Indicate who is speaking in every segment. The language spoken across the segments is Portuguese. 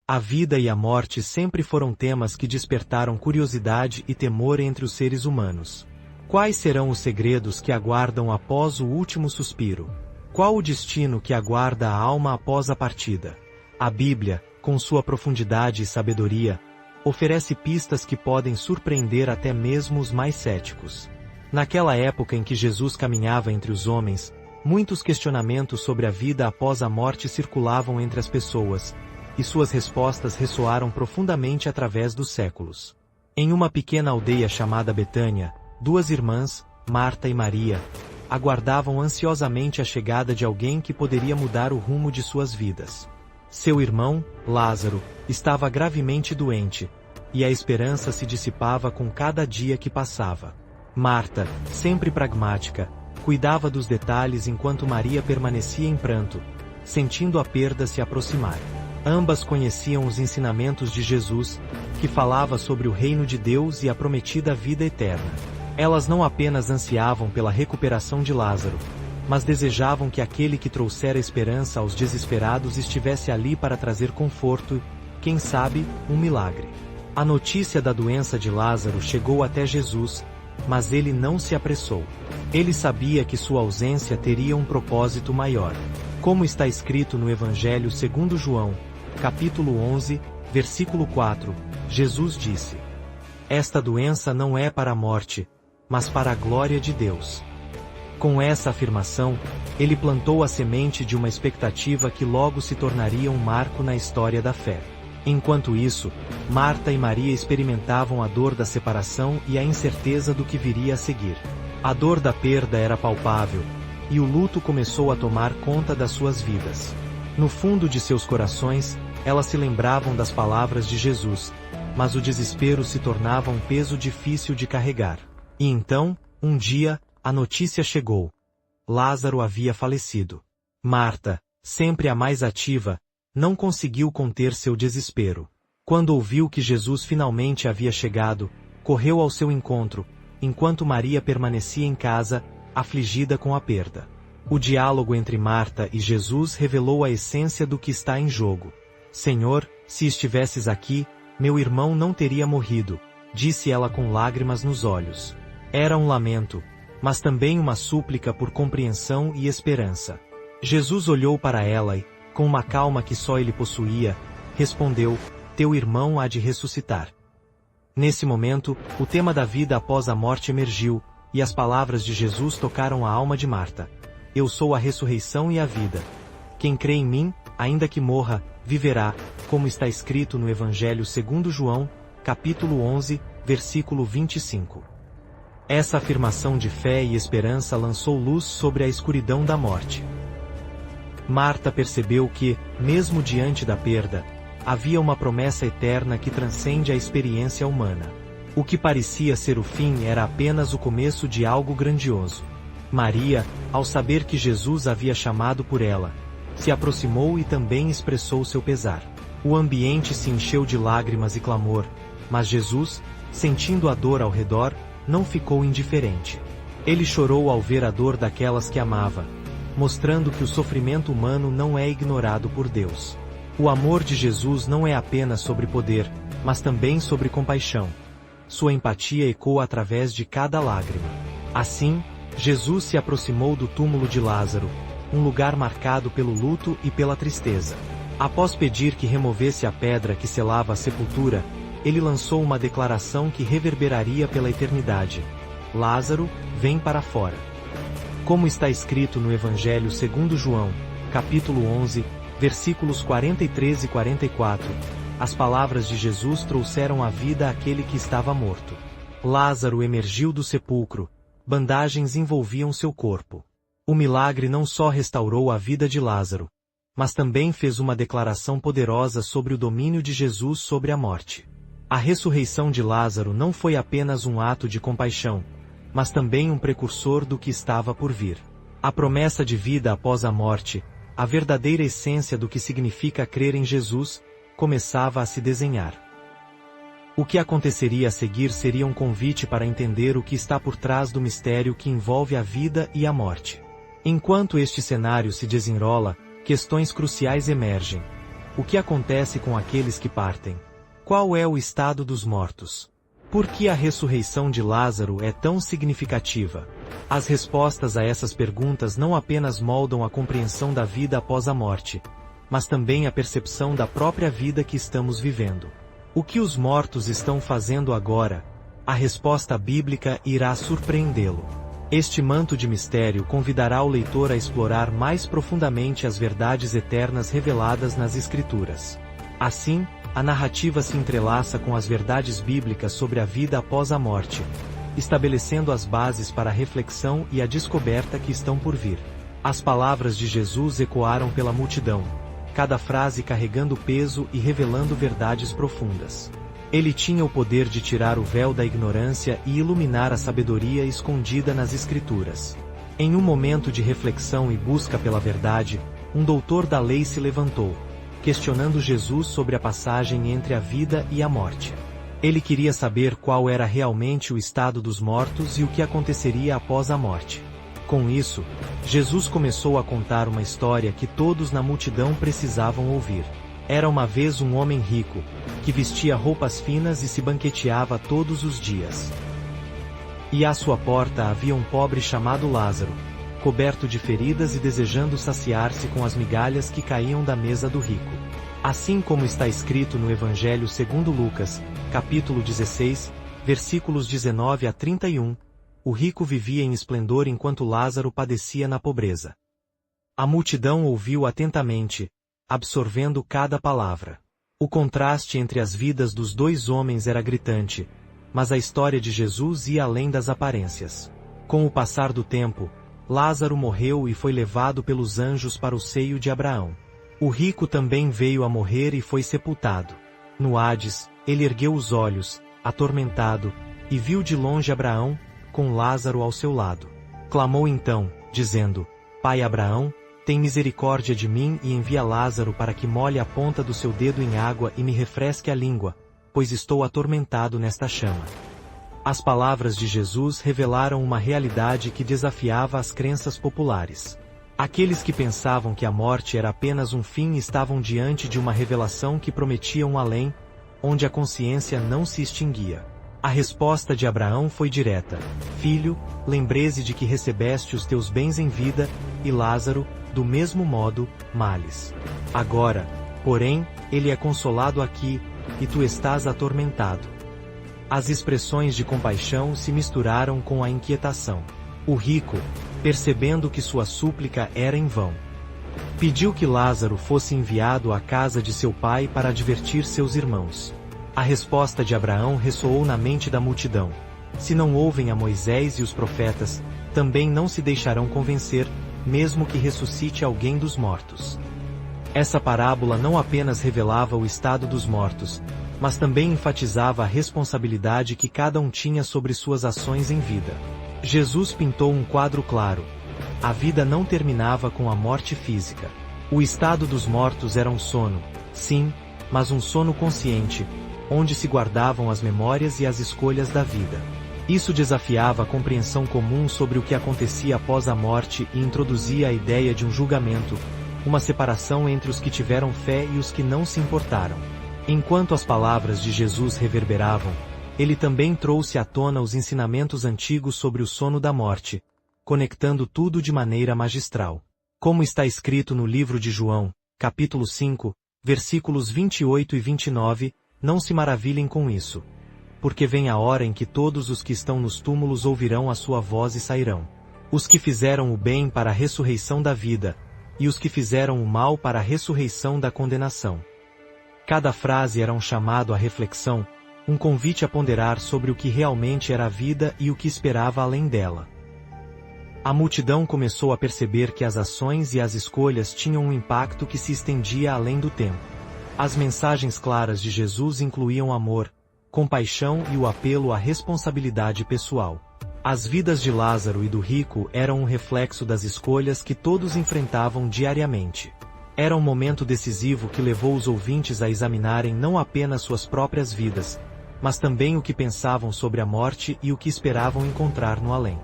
Speaker 1: A vida e a morte sempre foram temas que despertaram curiosidade e temor entre os seres humanos. Quais serão os segredos que aguardam após o último suspiro? Qual o destino que aguarda a alma após a partida? A Bíblia, com sua profundidade e sabedoria, oferece pistas que podem surpreender até mesmo os mais céticos. Naquela época em que Jesus caminhava entre os homens, muitos questionamentos sobre a vida após a morte circulavam entre as pessoas, e suas respostas ressoaram profundamente através dos séculos. Em uma pequena aldeia chamada Betânia, duas irmãs, Marta e Maria, aguardavam ansiosamente a chegada de alguém que poderia mudar o rumo de suas vidas. Seu irmão, Lázaro, estava gravemente doente, e a esperança se dissipava com cada dia que passava. Marta, sempre pragmática, cuidava dos detalhes enquanto Maria permanecia em pranto, sentindo a perda se aproximar. Ambas conheciam os ensinamentos de Jesus, que falava sobre o reino de Deus e a prometida vida eterna. Elas não apenas ansiavam pela recuperação de Lázaro, mas desejavam que aquele que trouxera esperança aos desesperados estivesse ali para trazer conforto e, quem sabe, um milagre. A notícia da doença de Lázaro chegou até Jesus, mas ele não se apressou. Ele sabia que sua ausência teria um propósito maior. Como está escrito no Evangelho segundo João, capítulo 11, versículo 4, Jesus disse: "Esta doença não é para a morte, mas para a glória de Deus." Com essa afirmação, ele plantou a semente de uma expectativa que logo se tornaria um marco na história da fé. Enquanto isso, Marta e Maria experimentavam a dor da separação e a incerteza do que viria a seguir. A dor da perda era palpável, e o luto começou a tomar conta das suas vidas. No fundo de seus corações, elas se lembravam das palavras de Jesus, mas o desespero se tornava um peso difícil de carregar. E então, um dia, a notícia chegou. Lázaro havia falecido. Marta, sempre a mais ativa, não conseguiu conter seu desespero. Quando ouviu que Jesus finalmente havia chegado, correu ao seu encontro, enquanto Maria permanecia em casa, afligida com a perda. O diálogo entre Marta e Jesus revelou a essência do que está em jogo. "Senhor, se estivesses aqui, meu irmão não teria morrido", disse ela com lágrimas nos olhos. Era um lamento, mas também uma súplica por compreensão e esperança. Jesus olhou para ela e, com uma calma que só ele possuía, respondeu: "Teu irmão há de ressuscitar." Nesse momento, o tema da vida após a morte emergiu, e as palavras de Jesus tocaram a alma de Marta. "Eu sou a ressurreição e a vida. Quem crê em mim, ainda que morra, viverá", como está escrito no Evangelho segundo João, capítulo 11, versículo 25. Essa afirmação de fé e esperança lançou luz sobre a escuridão da morte. Marta percebeu que, mesmo diante da perda, havia uma promessa eterna que transcende a experiência humana. O que parecia ser o fim era apenas o começo de algo grandioso. Maria, ao saber que Jesus havia chamado por ela, se aproximou e também expressou seu pesar. O ambiente se encheu de lágrimas e clamor, mas Jesus, sentindo a dor ao redor, não ficou indiferente. Ele chorou ao ver a dor daquelas que amava, mostrando que o sofrimento humano não é ignorado por Deus. O amor de Jesus não é apenas sobre poder, mas também sobre compaixão. Sua empatia ecoa através de cada lágrima. Assim, Jesus se aproximou do túmulo de Lázaro, um lugar marcado pelo luto e pela tristeza. Após pedir que removesse a pedra que selava a sepultura, ele lançou uma declaração que reverberaria pela eternidade: "Lázaro, vem para fora." Como está escrito no Evangelho segundo João, capítulo 11, versículos 43 e 44, as palavras de Jesus trouxeram a vida àquele que estava morto. Lázaro emergiu do sepulcro, bandagens envolviam seu corpo. O milagre não só restaurou a vida de Lázaro, mas também fez uma declaração poderosa sobre o domínio de Jesus sobre a morte. A ressurreição de Lázaro não foi apenas um ato de compaixão, mas também um precursor do que estava por vir. A promessa de vida após a morte, a verdadeira essência do que significa crer em Jesus, começava a se desenhar. O que aconteceria a seguir seria um convite para entender o que está por trás do mistério que envolve a vida e a morte. Enquanto este cenário se desenrola, questões cruciais emergem. O que acontece com aqueles que partem? Qual é o estado dos mortos? Por que a ressurreição de Lázaro é tão significativa? As respostas a essas perguntas não apenas moldam a compreensão da vida após a morte, mas também a percepção da própria vida que estamos vivendo. O que os mortos estão fazendo agora? A resposta bíblica irá surpreendê-lo. Este manto de mistério convidará o leitor a explorar mais profundamente as verdades eternas reveladas nas Escrituras. Assim, a narrativa se entrelaça com as verdades bíblicas sobre a vida após a morte, estabelecendo as bases para a reflexão e a descoberta que estão por vir. As palavras de Jesus ecoaram pela multidão, cada frase carregando peso e revelando verdades profundas. Ele tinha o poder de tirar o véu da ignorância e iluminar a sabedoria escondida nas Escrituras. Em um momento de reflexão e busca pela verdade, um doutor da lei se levantou, questionando Jesus sobre a passagem entre a vida e a morte. Ele queria saber qual era realmente o estado dos mortos e o que aconteceria após a morte. Com isso, Jesus começou a contar uma história que todos na multidão precisavam ouvir. Era uma vez um homem rico, que vestia roupas finas e se banqueteava todos os dias. E à sua porta havia um pobre chamado Lázaro, coberto de feridas e desejando saciar-se com as migalhas que caíam da mesa do rico. Assim como está escrito no Evangelho segundo Lucas, capítulo 16, versículos 19 a 31, o rico vivia em esplendor enquanto Lázaro padecia na pobreza. A multidão ouviu atentamente, absorvendo cada palavra. O contraste entre as vidas dos dois homens era gritante, mas a história de Jesus ia além das aparências. Com o passar do tempo, Lázaro morreu e foi levado pelos anjos para o seio de Abraão. O rico também veio a morrer e foi sepultado. No Hades, ele ergueu os olhos, atormentado, e viu de longe Abraão, com Lázaro ao seu lado. Clamou então, dizendo: Pai Abraão, tem misericórdia de mim e envia Lázaro para que molhe a ponta do seu dedo em água e me refresque a língua, pois estou atormentado nesta chama. As palavras de Jesus revelaram uma realidade que desafiava as crenças populares. Aqueles que pensavam que a morte era apenas um fim estavam diante de uma revelação que prometia um além, onde a consciência não se extinguia. A resposta de Abraão foi direta: Filho, lembreze de que recebeste os teus bens em vida, e Lázaro, do mesmo modo, males. Agora, porém, ele é consolado aqui, e tu estás atormentado. As expressões de compaixão se misturaram com a inquietação. O rico, percebendo que sua súplica era em vão, pediu que Lázaro fosse enviado à casa de seu pai para advertir seus irmãos. A resposta de Abraão ressoou na mente da multidão: se não ouvem a Moisés e os profetas, também não se deixarão convencer, mesmo que ressuscite alguém dos mortos. Essa parábola não apenas revelava o estado dos mortos, mas também enfatizava a responsabilidade que cada um tinha sobre suas ações em vida. Jesus pintou um quadro claro. A vida não terminava com a morte física. O estado dos mortos era um sono, sim, mas um sono consciente, onde se guardavam as memórias e as escolhas da vida. Isso desafiava a compreensão comum sobre o que acontecia após a morte e introduzia a ideia de um julgamento, uma separação entre os que tiveram fé e os que não se importaram. Enquanto as palavras de Jesus reverberavam, ele também trouxe à tona os ensinamentos antigos sobre o sono da morte, conectando tudo de maneira magistral. Como está escrito no livro de João, capítulo 5, versículos 28 e 29, não se maravilhem com isso. Porque vem a hora em que todos os que estão nos túmulos ouvirão a sua voz e sairão. Os que fizeram o bem para a ressurreição da vida, e os que fizeram o mal para a ressurreição da condenação. Cada frase era um chamado à reflexão, um convite a ponderar sobre o que realmente era a vida e o que esperava além dela. A multidão começou a perceber que as ações e as escolhas tinham um impacto que se estendia além do tempo. As mensagens claras de Jesus incluíam amor, compaixão e o apelo à responsabilidade pessoal. As vidas de Lázaro e do rico eram um reflexo das escolhas que todos enfrentavam diariamente. Era um momento decisivo que levou os ouvintes a examinarem não apenas suas próprias vidas, mas também o que pensavam sobre a morte e o que esperavam encontrar no além.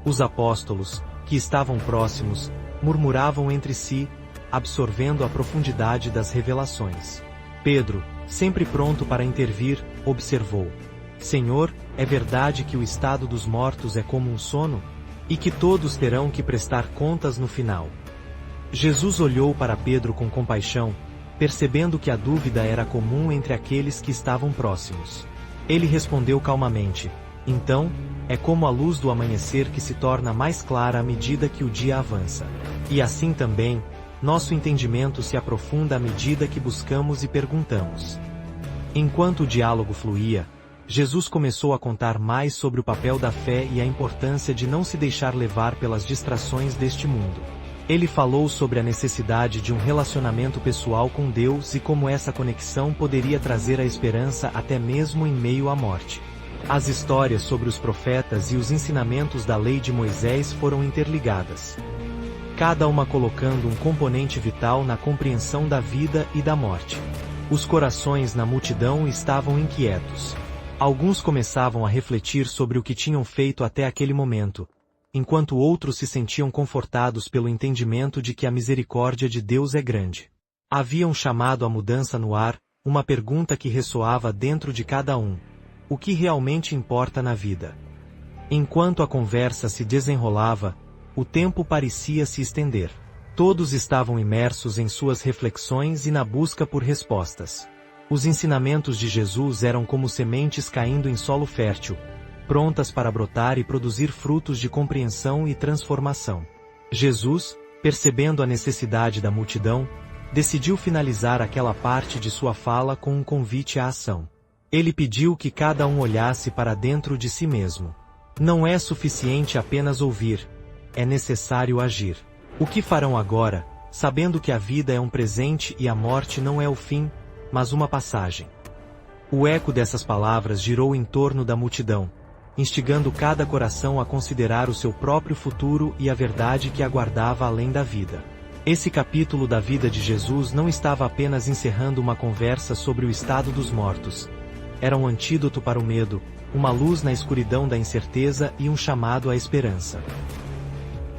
Speaker 1: Os apóstolos, que estavam próximos, murmuravam entre si: absorvendo a profundidade das revelações. Pedro, sempre pronto para intervir, observou: Senhor, é verdade que o estado dos mortos é como um sono? E que todos terão que prestar contas no final? Jesus olhou para Pedro com compaixão, percebendo que a dúvida era comum entre aqueles que estavam próximos. Ele respondeu calmamente: Então, é como a luz do amanhecer que se torna mais clara à medida que o dia avança. E assim também, nosso entendimento se aprofunda à medida que buscamos e perguntamos. Enquanto o diálogo fluía, Jesus começou a contar mais sobre o papel da fé e a importância de não se deixar levar pelas distrações deste mundo. Ele falou sobre a necessidade de um relacionamento pessoal com Deus e como essa conexão poderia trazer a esperança até mesmo em meio à morte. As histórias sobre os profetas e os ensinamentos da lei de Moisés foram interligadas, cada uma colocando um componente vital na compreensão da vida e da morte. Os corações na multidão estavam inquietos. Alguns começavam a refletir sobre o que tinham feito até aquele momento, enquanto outros se sentiam confortados pelo entendimento de que a misericórdia de Deus é grande. Havia um chamado à mudança no ar, uma pergunta que ressoava dentro de cada um: o que realmente importa na vida? Enquanto a conversa se desenrolava, o tempo parecia se estender. Todos estavam imersos em suas reflexões e na busca por respostas. Os ensinamentos de Jesus eram como sementes caindo em solo fértil, prontas para brotar e produzir frutos de compreensão e transformação. Jesus, percebendo a necessidade da multidão, decidiu finalizar aquela parte de sua fala com um convite à ação. Ele pediu que cada um olhasse para dentro de si mesmo. Não é suficiente apenas ouvir, é necessário agir. O que farão agora, sabendo que a vida é um presente e a morte não é o fim, mas uma passagem? O eco dessas palavras girou em torno da multidão, instigando cada coração a considerar o seu próprio futuro e a verdade que aguardava além da vida. Esse capítulo da vida de Jesus não estava apenas encerrando uma conversa sobre o estado dos mortos. Era um antídoto para o medo, uma luz na escuridão da incerteza e um chamado à esperança.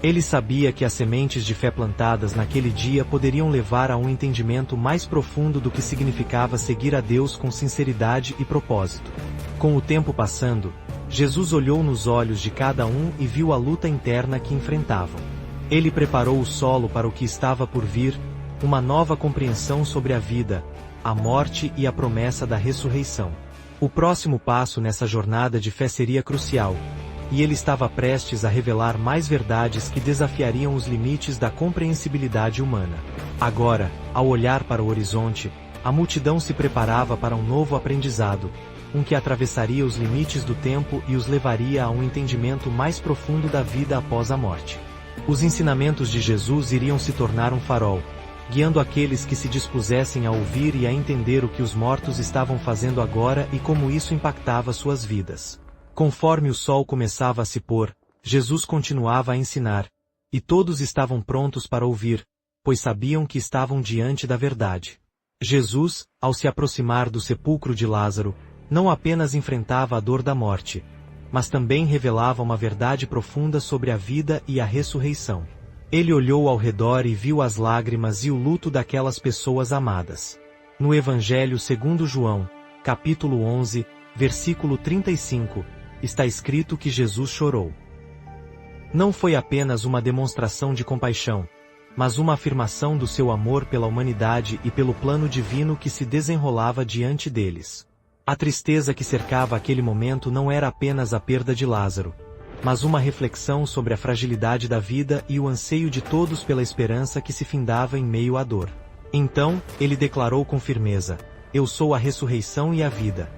Speaker 1: Ele sabia que as sementes de fé plantadas naquele dia poderiam levar a um entendimento mais profundo do que significava seguir a Deus com sinceridade e propósito. Com o tempo passando, Jesus olhou nos olhos de cada um e viu a luta interna que enfrentavam. Ele preparou o solo para o que estava por vir, uma nova compreensão sobre a vida, a morte e a promessa da ressurreição. O próximo passo nessa jornada de fé seria crucial, e ele estava prestes a revelar mais verdades que desafiariam os limites da compreensibilidade humana. Agora, ao olhar para o horizonte, a multidão se preparava para um novo aprendizado, um que atravessaria os limites do tempo e os levaria a um entendimento mais profundo da vida após a morte. Os ensinamentos de Jesus iriam se tornar um farol, guiando aqueles que se dispusessem a ouvir e a entender o que os mortos estavam fazendo agora e como isso impactava suas vidas. Conforme o sol começava a se pôr, Jesus continuava a ensinar, e todos estavam prontos para ouvir, pois sabiam que estavam diante da verdade. Jesus, ao se aproximar do sepulcro de Lázaro, não apenas enfrentava a dor da morte, mas também revelava uma verdade profunda sobre a vida e a ressurreição. Ele olhou ao redor e viu as lágrimas e o luto daquelas pessoas amadas. No Evangelho segundo João, capítulo 11, versículo 35, está escrito que Jesus chorou. Não foi apenas uma demonstração de compaixão, mas uma afirmação do seu amor pela humanidade e pelo plano divino que se desenrolava diante deles. A tristeza que cercava aquele momento não era apenas a perda de Lázaro, mas uma reflexão sobre a fragilidade da vida e o anseio de todos pela esperança que se findava em meio à dor. Então, ele declarou com firmeza: Eu sou a ressurreição e a vida.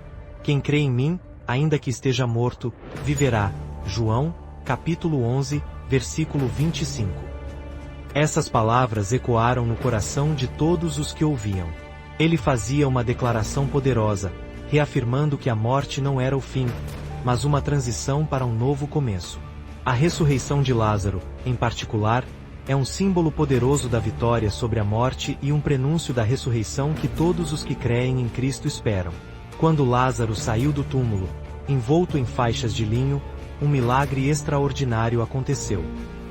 Speaker 1: Quem crê em mim, ainda que esteja morto, viverá. João, capítulo 11, versículo 25. Essas palavras ecoaram no coração de todos os que ouviam. Ele fazia uma declaração poderosa, reafirmando que a morte não era o fim, mas uma transição para um novo começo. A ressurreição de Lázaro, em particular, é um símbolo poderoso da vitória sobre a morte e um prenúncio da ressurreição que todos os que creem em Cristo esperam. Quando Lázaro saiu do túmulo, envolto em faixas de linho, um milagre extraordinário aconteceu.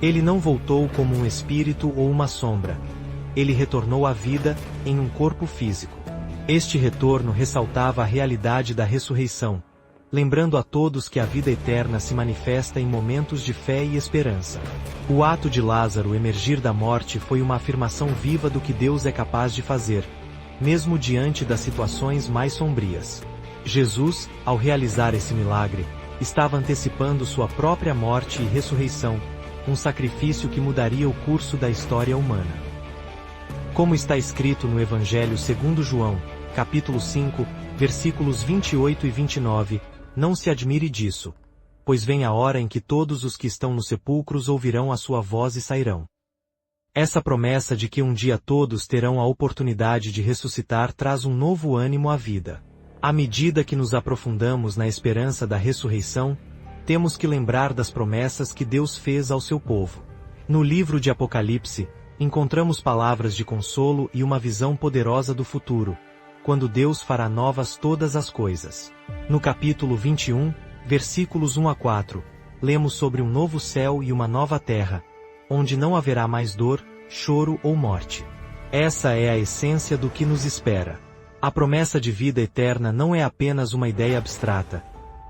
Speaker 1: Ele não voltou como um espírito ou uma sombra. ele retornou à vida, em um corpo físico. Este retorno ressaltava a realidade da ressurreição, lembrando a todos que a vida eterna se manifesta em momentos de fé e esperança. O ato de Lázaro emergir da morte foi uma afirmação viva do que Deus é capaz de fazer, mesmo diante das situações mais sombrias. Jesus, ao realizar esse milagre, estava antecipando sua própria morte e ressurreição, um sacrifício que mudaria o curso da história humana. Como está escrito no Evangelho segundo João, capítulo 5, versículos 28 e 29, não se admire disso, pois vem a hora em que todos os que estão nos sepulcros ouvirão a sua voz e sairão. Essa promessa de que um dia todos terão a oportunidade de ressuscitar traz um novo ânimo à vida. À medida que nos aprofundamos na esperança da ressurreição, temos que lembrar das promessas que Deus fez ao seu povo. No livro de Apocalipse, encontramos palavras de consolo e uma visão poderosa do futuro, quando Deus fará novas todas as coisas. No capítulo 21, versículos 1 a 4, lemos sobre um novo céu e uma nova terra, onde não haverá mais dor, choro ou morte. Essa é a essência do que nos espera. A promessa de vida eterna não é apenas uma ideia abstrata,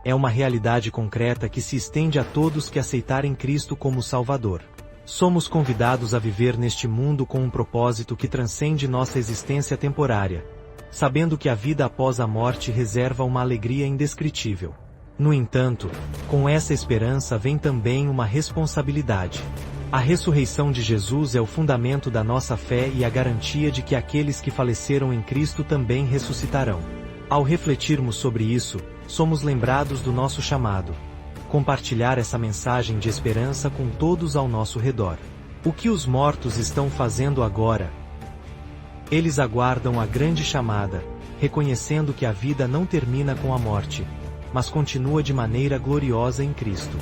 Speaker 1: é uma realidade concreta que se estende a todos que aceitarem Cristo como Salvador. Somos convidados a viver neste mundo com um propósito que transcende nossa existência temporária, sabendo que a vida após a morte reserva uma alegria indescritível. No entanto, com essa esperança vem também uma responsabilidade. A ressurreição de Jesus é o fundamento da nossa fé e a garantia de que aqueles que faleceram em Cristo também ressuscitarão. Ao refletirmos sobre isso, somos lembrados do nosso chamado: compartilhar essa mensagem de esperança com todos ao nosso redor. O que os mortos estão fazendo agora? Eles aguardam a grande chamada, reconhecendo que a vida não termina com a morte, mas continua de maneira gloriosa em Cristo.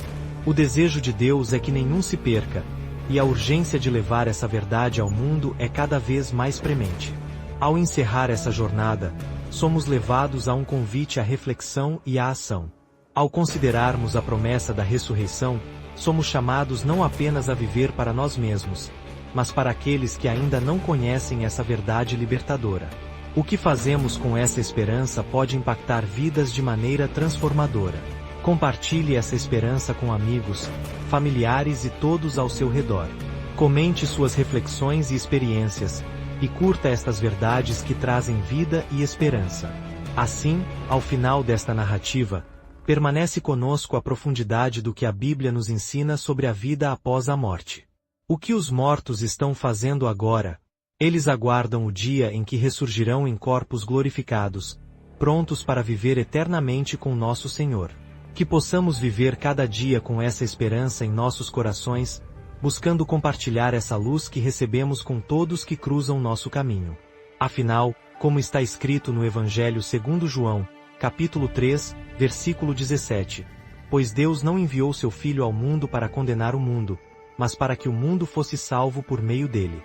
Speaker 1: O desejo de Deus é que nenhum se perca, e a urgência de levar essa verdade ao mundo é cada vez mais premente. Ao encerrar essa jornada, somos levados a um convite à reflexão e à ação. Ao considerarmos a promessa da ressurreição, somos chamados não apenas a viver para nós mesmos, mas para aqueles que ainda não conhecem essa verdade libertadora. O que fazemos com essa esperança pode impactar vidas de maneira transformadora. Compartilhe essa esperança com amigos, familiares e todos ao seu redor. Comente suas reflexões e experiências, e curta estas verdades que trazem vida e esperança. Assim, ao final desta narrativa, permanece conosco a profundidade do que a Bíblia nos ensina sobre a vida após a morte. O que os mortos estão fazendo agora? Eles aguardam o dia em que ressurgirão em corpos glorificados, prontos para viver eternamente com nosso Senhor. Que possamos viver cada dia com essa esperança em nossos corações, buscando compartilhar essa luz que recebemos com todos que cruzam nosso caminho. Afinal, como está escrito no Evangelho segundo João, capítulo 3, versículo 17, pois Deus não enviou seu Filho ao mundo para condenar o mundo, mas para que o mundo fosse salvo por meio dele.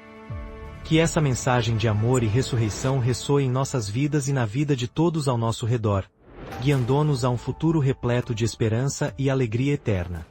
Speaker 1: Que essa mensagem de amor e ressurreição ressoe em nossas vidas e na vida de todos ao nosso redor, guiando-nos a um futuro repleto de esperança e alegria eterna.